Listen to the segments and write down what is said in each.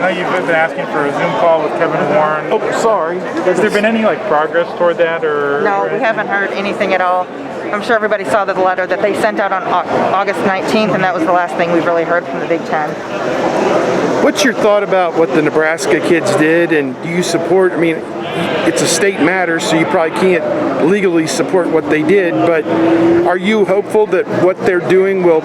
I know you've been asking for a Zoom call with Kevin Warren. Oh, sorry. Has there been any progress toward that, or? No, we haven't heard anything at all. I'm sure everybody saw the letter that they sent out on August 19th, and that was the last thing we've really heard from the Big Ten. What's your thought about what the Nebraska kids did, and do you support? I mean, it's a state matter, so you probably can't legally support what they did, but are you hopeful that what they're doing will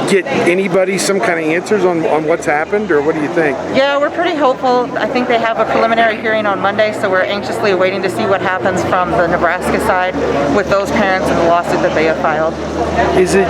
get anybody some kind of answers on what's happened, or what do you think? Yeah, we're pretty hopeful. I think they have a preliminary hearing on Monday, so we're anxiously waiting to see what happens from the Nebraska side with those parents and the lawsuit that they have filed. Is it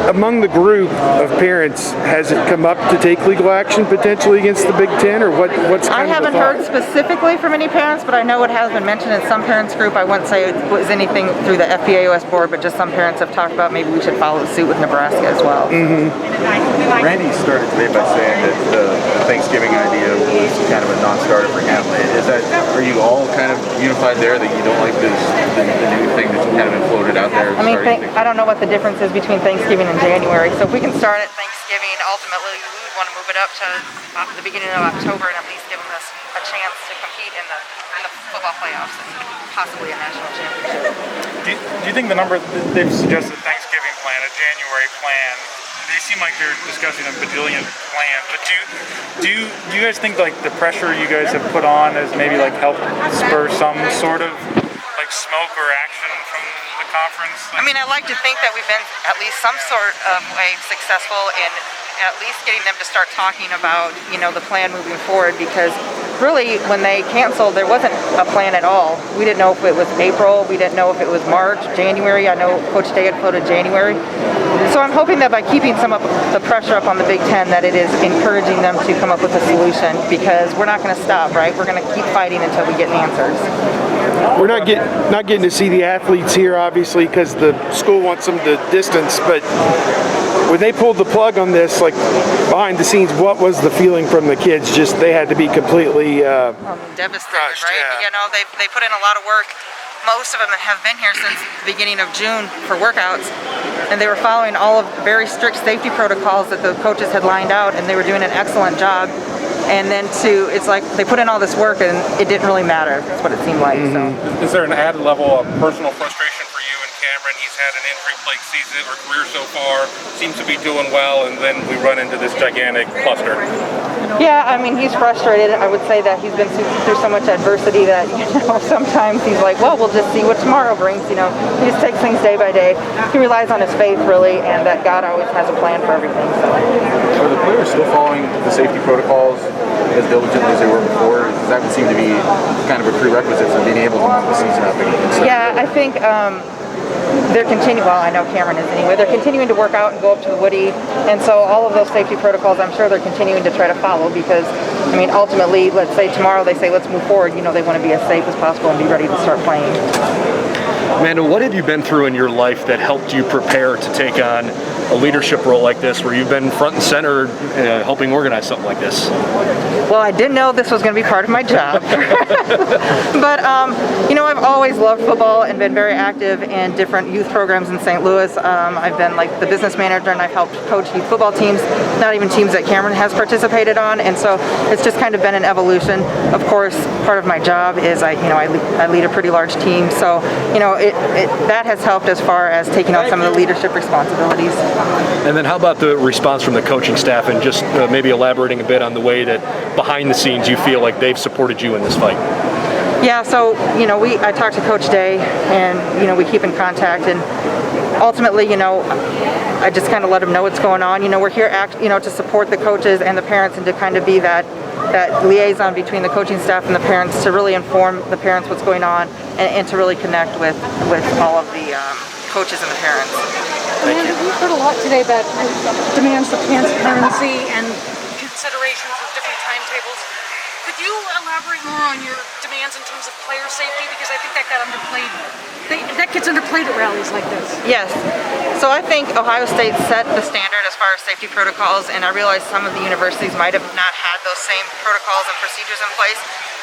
among the group of parents, has it come up to take legal action potentially against the Big Ten, or what's kind I of haven't heard specifically from any parents, but I know it has been mentioned in some parents group. I wouldn't say it was anything through the FBAOS board, but just some parents have talked about maybe we should follow suit with Nebraska as well. Randy started today by saying that the Thanksgiving idea was kind of a non-starter for him. Are you all kind of unified there that you don't like the new thing that's kind of been floated out there? I mean, I don't know what the difference is between Thanksgiving and January. So if we can start at Thanksgiving, ultimately we would want to move it up to the beginning of October and at least give them a chance to compete in the football playoffs and possibly a national championship. Do you think the number they've suggested Thanksgiving plan, a January plan? They seem like they're discussing a bajillion plans, but do you guys think the pressure you guys have put on has maybe helped spur some sort of smoke or action from the conference? I mean, I like to think that we've been at least some sort of way successful in at least getting them to start talking about the plan moving forward, because really when they canceled there wasn't a plan at all. We didn't know if it was April, we didn't know if it was March, January. I know Coach Day had floated January. So I'm hoping that by keeping some of the pressure up on the Big Ten that it is encouraging them to come up with a solution, because we're not going to stop, right? We're going to keep fighting until we get answers. We're not getting to see the athletes here, obviously, because the school wants them to distance, but when they pulled the plug on this, behind the scenes, what was the feeling from the kids? Just they had to be completely devastated, crushed, right? yeah. They put in a lot of work. Most of them have been here since the beginning of June for workouts, and they were following all of very strict safety protocols that the coaches had lined out, and they were doing an excellent job. And then it's like they put in all this work and it didn't really matter. That's what it seemed like. So. Is there an added level of personal frustration for you and Cameron? He's had an injury-plagued season or career so far, seems to be doing well, and then we run into this gigantic cluster. Yeah, I mean, he's frustrated. I would say that he's been through so much adversity that sometimes he's like, well, we'll just see what tomorrow brings. He just takes things day by day. He relies on his faith really, and that God always has a plan for everything. So. Are the players still following the safety protocols as diligently as they were before? Because that would seem to be kind of a prerequisite for being able to move the season up again. Yeah, I think they're continuing. Well, I know Cameron is anyway. They're continuing to work out and go up to the Woody, and so all of those safety protocols, I'm sure they're continuing to try to follow, because, I mean, ultimately, let's say tomorrow they say let's move forward. They want to be as safe as possible and be ready to start playing. Amanda, what have you been through in your life that helped you prepare to take on a leadership role like this, where you've been front and center helping organize something like this? Well, I didn't know this was going to be part of my job. But, I've always loved football and been very active in different youth programs in St. Louis. I've been the business manager, and I've helped coach youth football teams, not even teams that Cameron has participated on. And so it's just kind of been an evolution. Of course, part of my job is I lead a pretty large team. So, that has helped as far as taking on some of the leadership responsibilities. And then how about the response from the coaching staff, and just maybe elaborating a bit on the way that behind the scenes you feel like they've supported you in this fight? Yeah, so, I talked to Coach Day, and, we keep in contact, and ultimately, I just kind of let him know what's going on. We're here, to support the coaches and the parents, and to kind of be that liaison between the coaching staff and the parents, to really inform the parents what's going on, and to really connect with all of the coaches and the parents. Amanda, we've heard a lot today about demands of transparency and considerations of different timetables. Could you elaborate more on your demands in terms of player safety? Because I think that got underplayed. That gets underplayed at rallies like this. Yes. So I think Ohio State set the standard as far as safety protocols, and I realize some of the universities might have not had those same protocols and procedures in place.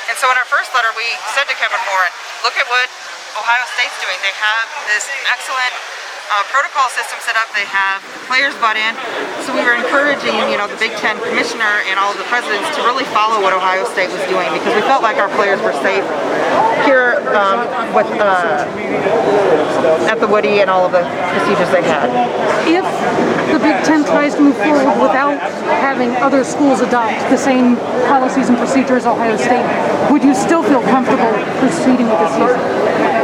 And so in our first letter, we said to Kevin Warren, look at what Ohio State's doing. They have this excellent protocol system set up. They have players butt in. So we were encouraging, the Big Ten commissioner and all of the presidents to really follow what Ohio State was doing because we felt like our players were safe here at the Woody and all of the procedures they had. If the Big Ten tries to move forward without having other schools adopt the same policies and procedures as Ohio State, would you still feel comfortable proceeding with this season?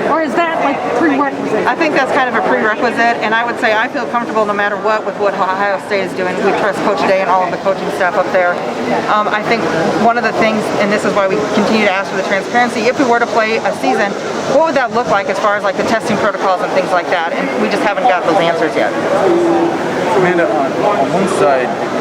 Or is that like prerequisite? I think that's kind of a prerequisite, and I would say I feel comfortable no matter what with what Ohio State is doing. We trust Coach Day and all of the coaching staff up there. I think one of the things, and this is why we continue to ask for the transparency, if we were to play a season, what would that look like as far as like the testing protocols and things like that? And we just haven't got those answers yet. Amanda, on one side,